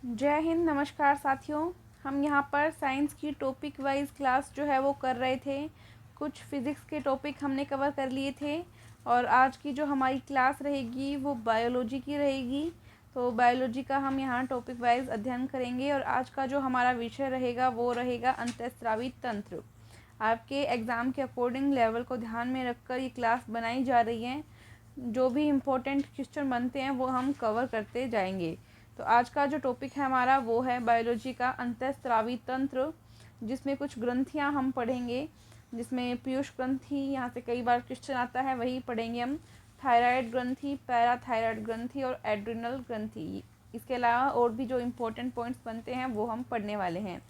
जय हिंद। नमस्कार साथियों। हम यहाँ पर साइंस की टॉपिक वाइज क्लास जो है वो कर रहे थे। कुछ फिज़िक्स के टॉपिक हमने कवर कर लिए थे और आज की जो हमारी क्लास रहेगी वो बायोलॉजी की रहेगी। तो बायोलॉजी का हम यहाँ टॉपिक वाइज अध्ययन करेंगे और आज का जो हमारा विषय रहेगा वो रहेगा अंतःस्रावी तंत्र। आपके एग्ज़ाम के अकॉर्डिंग लेवल को ध्यान में रखकर ये क्लास बनाई जा रही है। जो भी इम्पोर्टेंट क्वेश्चन बनते हैं वो हम कवर करते जाएंगे। तो आज का जो टॉपिक है हमारा वो है बायोलॉजी का अंतःस्रावी तंत्र, जिसमें कुछ ग्रंथियां हम पढ़ेंगे, जिसमें पीयूष ग्रंथि, यहाँ से कई बार क्वेश्चन आता है वही पढ़ेंगे हम। थायराइड ग्रंथि, पैराथायराइड ग्रंथि और एड्रिनल ग्रंथि। इसके अलावा और भी जो इम्पोर्टेंट पॉइंट्स बनते हैं वो हम पढ़ने वाले हैं।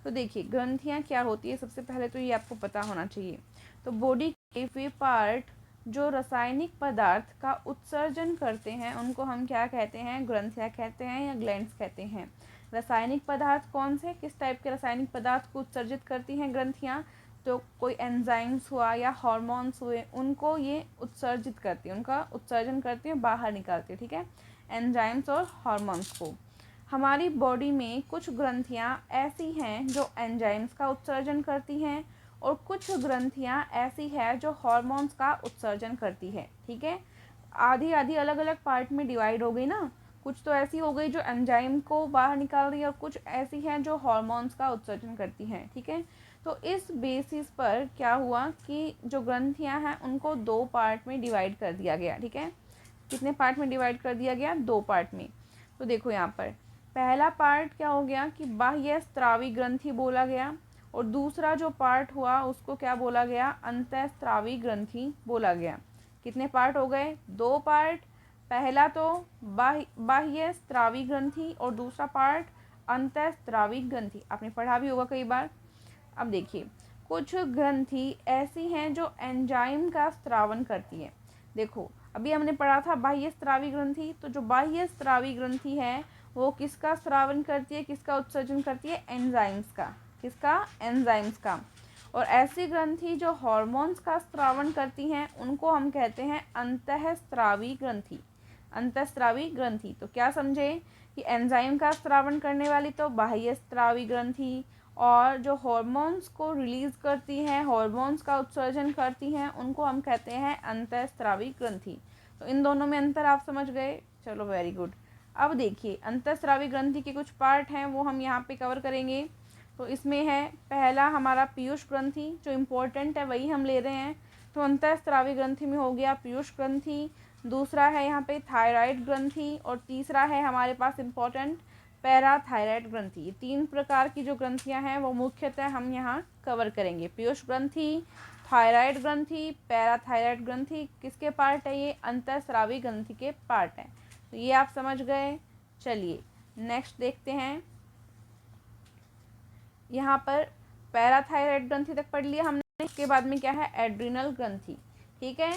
तो देखिए ग्रंथियाँ क्या होती है, सबसे पहले तो ये आपको पता होना चाहिए। तो बॉडी के वे पार्ट जो रासायनिक पदार्थ का उत्सर्जन करते हैं उनको हम क्या कहते हैं, ग्रंथियाँ कहते हैं या ग्लैंड्स कहते हैं। रासायनिक पदार्थ कौन से, किस टाइप के रासायनिक पदार्थ को उत्सर्जित करती हैं ग्रंथियाँ, तो कोई एंजाइम्स हुआ या हार्मोन्स हुए उनको ये उत्सर्जित करती हैं, उनका उत्सर्जन करती हैं, बाहर निकालती है, ठीक है, एंजाइम्स और हार्मोन्स को। हमारी बॉडी में कुछ ग्रंथियाँ ऐसी हैं जो एंजाइम्स का उत्सर्जन करती हैं और कुछ ग्रंथियाँ ऐसी है जो हार्मोन्स का उत्सर्जन करती है, ठीक है। आधी आधी अलग अलग पार्ट में डिवाइड हो गई ना। कुछ तो ऐसी हो गई जो एंजाइम को बाहर निकाल रही है और कुछ ऐसी हैं जो हार्मोन्स का उत्सर्जन करती हैं, ठीक है। तो इस बेसिस पर क्या हुआ कि जो ग्रंथियाँ हैं उनको दो पार्ट में डिवाइड कर दिया गया, ठीक है। कितने पार्ट में डिवाइड कर दिया गया, दो पार्ट में। तो देखो यहाँ पर पहला पार्ट क्या हो गया कि बाह्य स्रावी ग्रंथि बोला गया और दूसरा जो पार्ट हुआ उसको क्या बोला गया, अंतःस्रावी ग्रंथि बोला गया। कितने पार्ट हो गए, दो पार्ट। पहला तो बाह्य स्रावी ग्रंथि और दूसरा पार्ट अंतःस्रावी ग्रंथि, आपने पढ़ा भी होगा कई बार। अब देखिए कुछ ग्रंथि ऐसी हैं जो एंजाइम का स्रावन करती है। देखो अभी हमने पढ़ा था बाह्य स्रावी ग्रंथि, तो जो बाह्य स्रावी ग्रंथि है वो किसका स्रावन करती है, किसका उत्सर्जन करती है, एंजाइम्स का। किसका, एंजाइम्स का। और ऐसी ग्रंथि जो हार्मोन्स का स्रावन करती हैं उनको हम कहते हैं अंतःस्रावी ग्रंथि। अंतःस्रावी ग्रंथि, तो क्या समझे कि एंजाइम का स्रावन करने वाली तो बाह्य स्रावी ग्रंथि, और जो हार्मोन्स को रिलीज़ करती हैं, हार्मोन्स का उत्सर्जन करती हैं, उनको हम कहते हैं अंतःस्रावी ग्रंथि। तो इन दोनों में अंतर आप समझ गए, चलो वेरी गुड। अब देखिए अंतःस्रावी ग्रंथि के कुछ पार्ट हैं वो हम यहाँ पे कवर करेंगे। तो इसमें है पहला हमारा पीयूष ग्रंथि, जो इम्पोर्टेंट है वही हम ले रहे हैं। तो अंतःस्रावी ग्रंथि में हो गया पीयूष ग्रंथि, दूसरा है यहाँ पे थायराइड ग्रंथि और तीसरा है हमारे पास इम्पोर्टेंट पैराथायराइड ग्रंथि। ये तीन प्रकार की जो ग्रंथियाँ हैं वो मुख्यतः हम यहाँ कवर करेंगे। पीयूष ग्रंथि, थायराइड ग्रंथि, पैराथायराइड ग्रंथि किसके पार्ट है, ये अंतःस्रावी ग्रंथि के पार्ट है। तो ये आप समझ गए। चलिए नेक्स्ट देखते हैं। यहाँ पर पैराथायराइड ग्रंथि तक पढ़ लिया हमने, इसके बाद में क्या है, एड्रिनल ग्रंथि, ठीक है।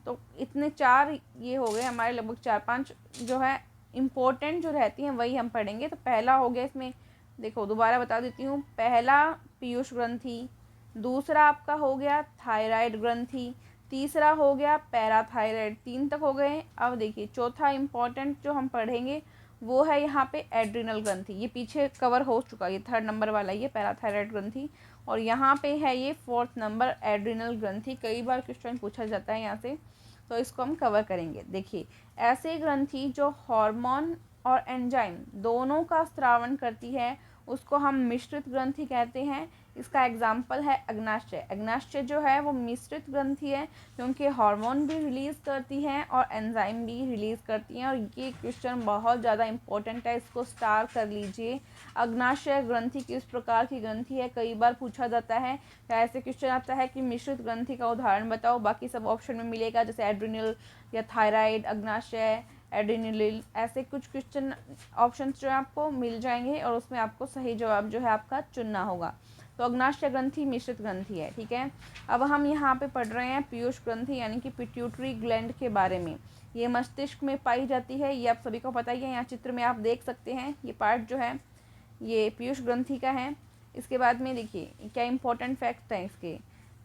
तो इतने चार ये हो गए हमारे, लगभग 4-5 जो है इम्पोर्टेंट जो रहती हैं वही हम पढ़ेंगे। तो पहला हो गया इसमें, देखो दोबारा बता देती हूँ, पहला पीयूष ग्रंथि, दूसरा आपका हो गया थायराइड ग्रंथि, तीसरा हो गया पैराथायराइड, 3 तक हो गए। अब देखिए चौथा इम्पॉर्टेंट जो हम पढ़ेंगे वो है यहाँ पे एड्रिनल ग्रंथि। ये पीछे कवर हो चुका है, ये 3rd नंबर वाला ये पैराथायराइड ग्रंथि, और यहाँ पे है ये 4th नंबर एड्रिनल ग्रंथि। कई बार क्वेश्चन पूछा जाता है यहाँ से, तो इसको हम कवर करेंगे। देखिए ऐसे ग्रंथि जो हार्मोन और एंजाइम दोनों का स्रावन करती है उसको हम मिश्रित ग्रंथि कहते हैं। इसका एग्जाम्पल है अग्नाशय। अग्नाशय जो है वो मिश्रित ग्रंथि है क्योंकि हार्मोन भी रिलीज़ करती हैं और एंजाइम भी रिलीज़ करती हैं। और ये क्वेश्चन बहुत ज़्यादा इंपॉर्टेंट है, इसको स्टार कर लीजिए। अग्नाशय ग्रंथि किस प्रकार की ग्रंथि है, कई बार पूछा जाता है। या ऐसे क्वेश्चन आता है कि मिश्रित ग्रंथि का उदाहरण बताओ, बाकी सब ऑप्शन में मिलेगा, जैसे एड्रिनल या थायराइड, अग्नाशय, एड्रेनालिन, ऐसे कुछ क्वेश्चन ऑप्शंस जो है आपको मिल जाएंगे और उसमें आपको सही जवाब जो है आपका चुनना होगा। तो अग्नाशय ग्रंथि मिश्रित ग्रंथि है, ठीक है। अब हम यहाँ पे पढ़ रहे हैं पीयूष ग्रंथि यानी कि पिट्यूटरी ग्लैंड के बारे में। ये मस्तिष्क में पाई जाती है, ये आप सभी को पता ही है। यहाँ चित्र में आप देख सकते हैं ये पार्ट जो है ये पीयूष ग्रंथि का है। इसके बाद में देखिए क्या इंपॉर्टेंट फैक्ट हैं इसके।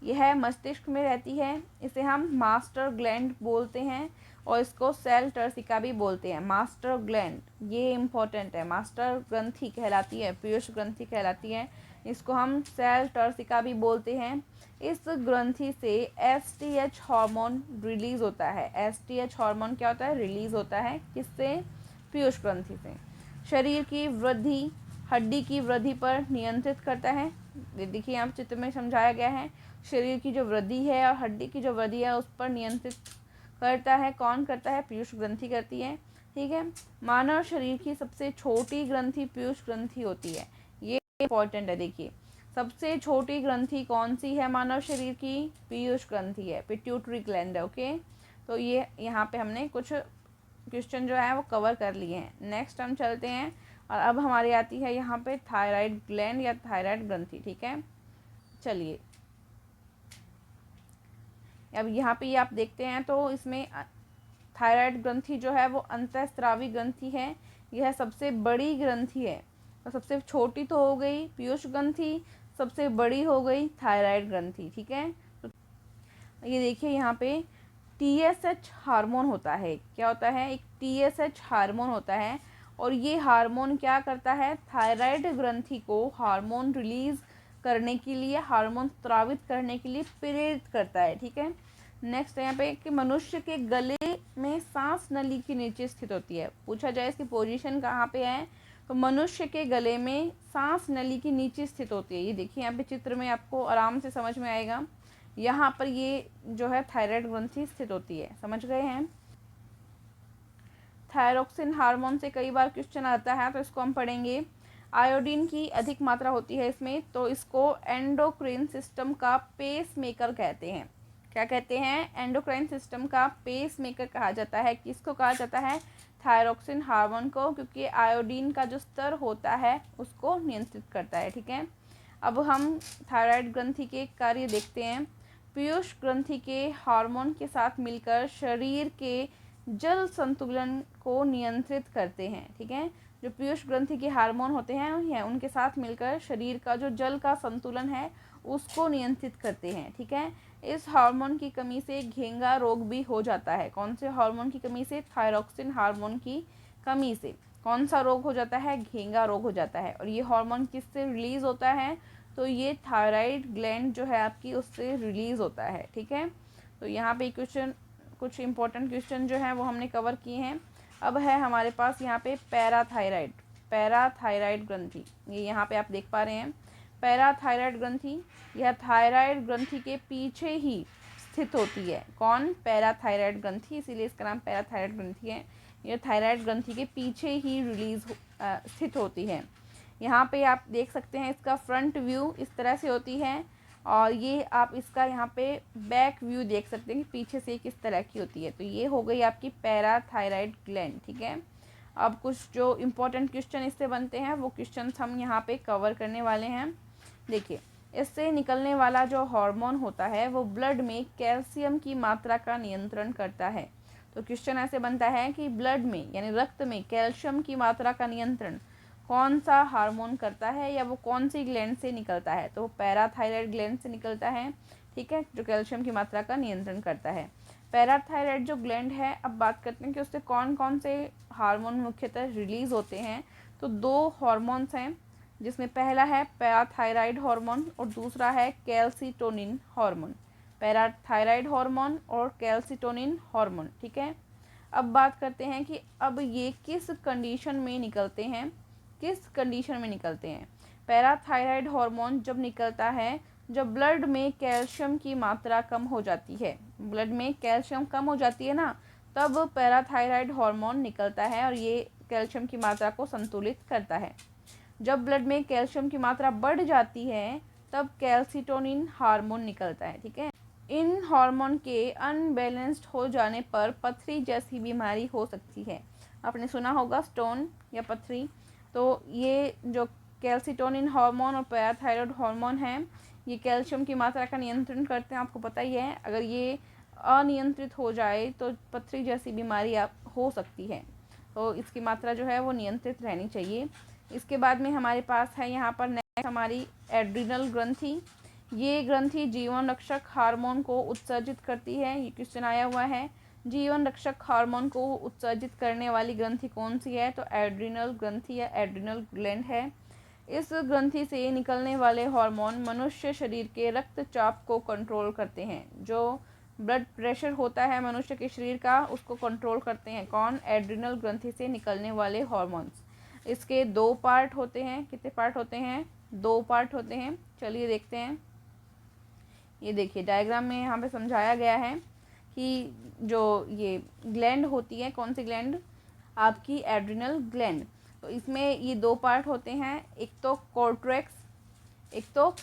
यह मस्तिष्क में रहती है। इसे हम मास्टर ग्लैंड बोलते हैं और इसको सेल टर्सिका भी बोलते हैं। मास्टर ग्लैंड, ये इम्पोर्टेंट है, मास्टर ग्रंथि कहलाती है, पीयूष ग्रंथि कहलाती है। इसको हम सेल टर्सिका भी बोलते हैं। इस ग्रंथि से एसटीएच हार्मोन रिलीज होता है। एसटीएच हार्मोन क्या होता है? रिलीज होता है। किससे? पीयूष ग्रंथि से। शरीर की वृद्धि, हड्डी की वृद्धि पर नियंत्रित करता है। देखिए यहाँ चित्र में समझाया गया है, शरीर की जो वृद्धि है और हड्डी की जो वृद्धि है उस पर नियंत्रित करता है। कौन करता है? पीयूष ग्रंथि करती है। ठीक है। मानव शरीर की सबसे छोटी ग्रंथि पीयूष ग्रंथि होती है। ये इंपॉर्टेंट है। देखिए सबसे छोटी ग्रंथि कौन सी है मानव शरीर की? पीयूष ग्रंथि है, पिट्यूटरी ग्लैंड है। ओके, तो ये यहाँ पे हमने कुछ क्वेश्चन जो है वो कवर कर लिए हैं। नेक्स्ट हम चलते हैं और अब हमारी आती है यहाँ पे थायराइड ग्लैंड या थायराइड ग्रंथि। ठीक है, चलिए अब यहाँ पे ये आप देखते हैं तो इसमें थायराइड ग्रंथि जो है वो अंतःस्रावी ग्रंथि है। यह सबसे बड़ी ग्रंथि है। तो सबसे छोटी तो हो गई पीयूष ग्रंथि, सबसे बड़ी हो गई थायराइड ग्रंथि। ठीक है, तो ये देखिए यहाँ पे टीएसएच हार्मोन होता है। क्या होता है? एक टीएसएच हार्मोन होता है और ये हार्मोन क्या करता है? थायराइड ग्रंथि को हार्मोन रिलीज करने के लिए, हार्मोन स्रावित करने के लिए प्रेरित करता है। ठीक है। नेक्स्ट यहाँ पे कि मनुष्य के गले में सांस नली के नीचे स्थित होती है। पूछा जाए इसकी पोजीशन कहाँ पे है, तो मनुष्य के गले में सांस नली के नीचे स्थित होती है। ये देखिए यहाँ पे चित्र में आपको आराम से समझ में आएगा। यहाँ पर ये जो है थायराइड ग्रंथि स्थित होती है। समझ गए हैं? थायरोक्सिन हार्मोन से कई बार क्वेश्चन आता है तो इसको हम पढ़ेंगे। आयोडीन की अधिक मात्रा होती है इसमें, तो इसको एंडोक्राइन सिस्टम का पेस मेकर कहते हैं। क्या कहते हैं? एंडोक्राइन सिस्टम का पेस मेकर कहा जाता है। किसको कहा जाता है? थायरोक्सिन हार्मोन को, क्योंकि आयोडीन का जो स्तर होता है उसको नियंत्रित करता है। ठीक है, अब हम थायराइड ग्रंथि के कार्य देखते हैं। पीयूष ग्रंथि के हार्मोन के साथ मिलकर शरीर के जल संतुलन को नियंत्रित करते हैं। ठीक है, जो पीयूष ग्रंथि के हार्मोन होते हैं उनके साथ मिलकर शरीर का जो जल का संतुलन है उसको नियंत्रित करते हैं। ठीक है, इस हार्मोन की कमी से घेंगा रोग भी हो जाता है। कौन से हार्मोन की कमी से? थायरोक्सिन हार्मोन की कमी से कौन सा रोग हो जाता है? घेंगा रोग हो जाता है। और ये हार्मोन किससे रिलीज होता है? तो ये थायराइड ग्लैंड जो है आपकी उससे रिलीज होता है। ठीक है, तो यहाँ पे क्वेश्चन, कुछ इंपॉर्टेंट क्वेश्चन जो हैं वो हमने कवर किए हैं। अब है हमारे पास यहाँ पे पैराथायराइड, पैराथायराइड ग्रंथि। ये यहाँ पे आप देख पा रहे हैं पैराथायराइड ग्रंथि। यह थायराइड ग्रंथि के पीछे ही स्थित होती है। कौन? पैराथायराइड ग्रंथि, इसीलिए इसका नाम पैराथायराइड ग्रंथि है। यह थायराइड ग्रंथि के पीछे ही स्थित होती है। यहाँ पे आप देख सकते हैं इसका फ्रंट व्यू इस तरह से होती है और ये आप इसका यहाँ पे बैक व्यू देख सकते हैं कि पीछे से किस तरह की होती है। तो ये हो गई आपकी पैराथायराइड ग्लैंड। ठीक है, अब कुछ जो इम्पोर्टेंट क्वेश्चन इससे बनते हैं वो क्वेश्चन हम यहाँ पे कवर करने वाले हैं। देखिए, इससे निकलने वाला जो हार्मोन होता है वो ब्लड में कैल्शियम की मात्रा का नियंत्रण करता है। तो क्वेश्चन ऐसे बनता है कि ब्लड में यानी रक्त में कैल्शियम की मात्रा का नियंत्रण कौन सा हार्मोन करता है या वो कौन सी ग्लैंड से निकलता है? तो पैराथायराइड ग्लैंड से निकलता है। ठीक है, जो कैल्शियम की मात्रा का नियंत्रण करता है। पैराथायराइड जो ग्लैंड है, अब बात करते हैं कि उससे कौन कौन से हार्मोन मुख्यतः रिलीज होते हैं। तो दो हार्मोन्स हैं, जिसमें पहला है पैराथायराइड हार्मोन और दूसरा है कैल्सिटोनिन हार्मोन। पैराथायराइड हार्मोन और कैल्सिटोनिन हार्मोन। ठीक है, अब बात करते हैं कि अब ये किस कंडीशन में निकलते हैं, किस कंडीशन में निकलते हैं। पैराथायराइड हार्मोन जब निकलता है जब ब्लड में कैल्शियम की मात्रा कम हो जाती है। ब्लड में कैल्शियम कम हो जाती है ना, तब पैराथायराइड हार्मोन निकलता है और ये कैल्शियम की मात्रा को संतुलित करता है। जब ब्लड में कैल्शियम की मात्रा बढ़ जाती है तब कैल्सिटोनिन हार्मोन निकलता है। ठीक है, इन हार्मोन के अनबैलेंस्ड हो जाने पर पथरी जैसी बीमारी हो सकती है। आपने सुना होगा स्टोन या पथरी। तो ये जो कैल्सिटोनिन हार्मोन और पैराथायराइड हार्मोन हैं ये कैल्शियम की मात्रा का नियंत्रण करते हैं, आपको पता ही है। अगर ये अनियंत्रित हो जाए तो पथरी जैसी बीमारी आप हो सकती है। तो इसकी मात्रा जो है वो नियंत्रित रहनी चाहिए। इसके बाद में हमारे पास है यहाँ पर नेक्स्ट हमारी एड्रिनल ग्रंथि। ये ग्रंथि जीवन रक्षक हार्मोन को उत्सर्जित करती है। ये क्वेश्चन आया हुआ है, जीवन रक्षक हार्मोन को उत्सर्जित करने वाली ग्रंथि कौन सी है? तो एड्रिनल ग्रंथि या एड्रिनल ग्लैंड है। इस ग्रंथि से निकलने वाले हार्मोन मनुष्य शरीर के रक्तचाप को कंट्रोल करते हैं। जो ब्लड प्रेशर होता है मनुष्य के शरीर का, उसको कंट्रोल करते हैं कौन? एड्रिनल ग्रंथि से निकलने वाले हार्मोन्स। इसके 2 पार्ट होते हैं। कितने पार्ट होते हैं? 2 पार्ट होते हैं। चलिए देखते हैं। ये देखिए डायग्राम में यहाँ पे समझाया गया है कि जो ये ग्लैंड होती है, कौन सी ग्लैंड? आपकी एड्रिनल ग्लैंड। तो इसमें ये 2 पार्ट होते हैं, एक तो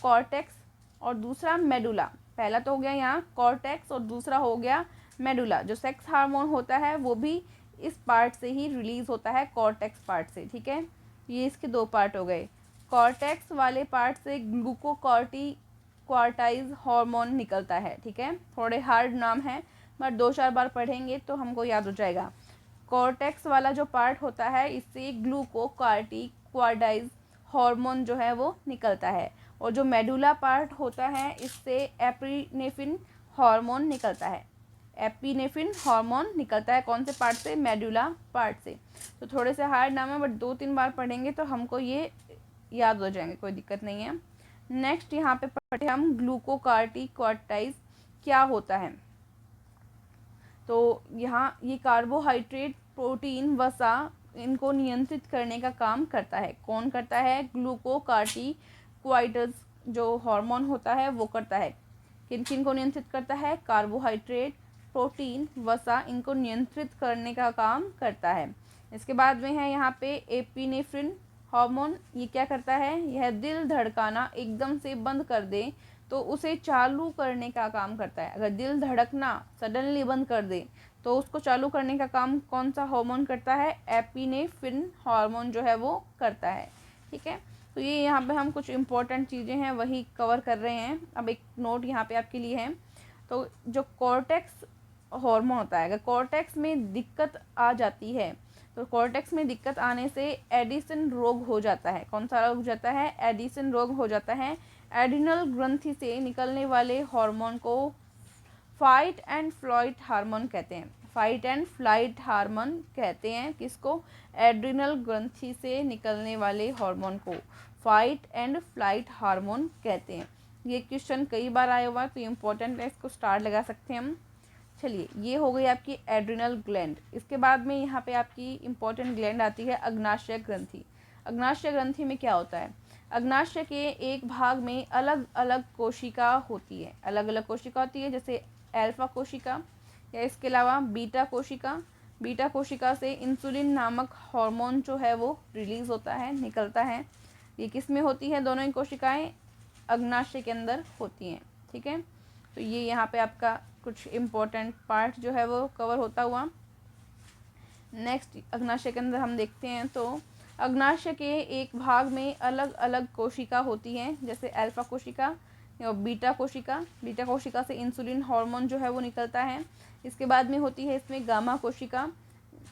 कॉर्टेक्स और दूसरा मेडुला। पहला तो हो गया यहाँ कॉर्टेक्स और दूसरा हो गया मेडुला। जो सेक्स हार्मोन होता है वो भी इस पार्ट से ही रिलीज होता है, कॉर्टेक्स पार्ट से। ठीक है, ये इसके 2 पार्ट हो गए। कॉर्टेक्स वाले पार्ट से ग्लूकोकॉर्टिकॉर्टाइज हार्मोन निकलता है। ठीक है, थोड़े हार्ड नाम है बट 2-4 बार पढ़ेंगे तो हमको याद हो जाएगा। कॉर्टेक्स वाला जो पार्ट होता है इससे ग्लूकोकॉर्टिकॉर्टाइज हार्मोन जो है वो निकलता है। और जो मेडुला पार्ट होता है इससे एपिनेफ्रिन हार्मोन निकलता है। एपिनेफ्रिन हार्मोन निकलता है कौन से पार्ट से? मेडुला पार्ट से। तो थोड़े से हार्ड नाम है बट 2-3 बार पढ़ेंगे तो हमको ये याद हो जाएंगे, कोई दिक्कत नहीं है। नेक्स्ट यहाँ पे पढ़े हम ग्लूकोकॉर्टिकॉर्टाइज क्या होता है। तो यहाँ ये कार्बोहाइड्रेट, प्रोटीन, वसा इनको नियंत्रित करने का काम करता है। कौन करता है? ग्लूकोकॉर्टिकॉइड्स जो हार्मोन होता है वो करता है। किन किन को नियंत्रित करता है? कार्बोहाइड्रेट, प्रोटीन, वसा इनको नियंत्रित करने का काम करता है। इसके बाद में है यहाँ पे एपिनेफ्रिन हार्मोन। ये क्या करता है? यह दिल धड़काना एकदम से बंद कर दे तो उसे चालू करने का काम करता है। अगर दिल धड़कना सडनली बंद कर दे तो उसको चालू करने का काम कौन सा हार्मोन करता है? एपिनेफ्रिन हार्मोन जो है वो करता है। ठीक है, तो ये यहाँ पे हम कुछ इम्पोर्टेंट चीज़ें हैं वही कवर कर रहे हैं। अब एक नोट यहाँ पे आपके लिए है। तो जो कॉर्टेक्स हार्मोन होता है, अगर कॉर्टेक्स में दिक्कत आ जाती है तो कॉर्टेक्स में दिक्कत आने से एडिसन रोग हो जाता है। कौन सा रोग हो जाता है? एडिसन रोग हो जाता है। एड्रिनल ग्रंथि से निकलने वाले हार्मोन को फाइट एंड फ्लाइट हार्मोन कहते हैं। फाइट एंड फ्लाइट हार्मोन कहते हैं किसको? एड्रिनल ग्रंथि से निकलने वाले हार्मोन को फाइट एंड फ्लाइट हार्मोन कहते हैं। ये क्वेश्चन कई बार आया हुआ है तो इम्पोर्टेंट है, इसको स्टार लगा सकते हैं हम। चलिए, ये हो गई आपकी एड्रिनल ग्लैंड। इसके बाद में यहाँ पे आपकी इम्पोर्टेंट ग्लैंड आती है अग्नाशय ग्रंथि। अग्नाशय ग्रंथि में क्या होता है? अग्नाशय के एक भाग में अलग अलग कोशिका होती है। अलग अलग कोशिका होती है, जैसे अल्फा कोशिका या इसके अलावा बीटा कोशिका। बीटा कोशिका से इंसुलिन नामक हार्मोन जो है वो रिलीज होता है, निकलता है। ये किस में होती है? दोनों ही कोशिकाएं अग्नाशय के अंदर होती हैं। ठीक है, तो ये यहाँ पे आपका कुछ इम्पोर्टेंट पार्ट जो है वो कवर होता हुआ। नेक्स्ट अग्नाशय के अंदर हम देखते हैं तो अग्नाशय के एक भाग में अलग अलग कोशिका होती हैं, जैसे अल्फा कोशिका या बीटा कोशिका। बीटा कोशिका से इंसुलिन हार्मोन जो है वो निकलता है। इसके बाद में होती है इसमें गामा कोशिका।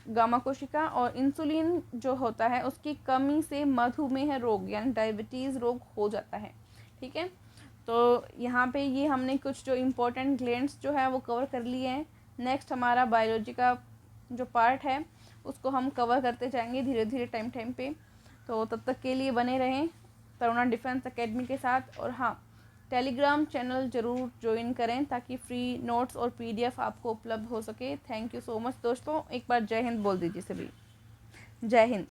गामा कोशिका और इंसुलिन जो होता है उसकी कमी से मधुमेह रोग यानी डायबिटीज़ रोग हो जाता है। ठीक है, तो यहाँ पे ये हमने कुछ जो इम्पोर्टेंट ग्लैंड्स जो है वो कवर कर लिए हैं। नेक्स्ट हमारा बायोलॉजी का जो पार्ट है उसको हम कवर करते जाएंगे धीरे धीरे टाइम पे। तो तब तक के लिए बने रहें तरुणा डिफेंस एकेडमी के साथ। और हाँ, टेलीग्राम चैनल ज़रूर ज्वाइन करें ताकि फ्री नोट्स और PDF आपको उपलब्ध हो सके। थैंक यू सो मच दोस्तों। एक बार जय हिंद बोल दीजिए सभी। जय हिंद।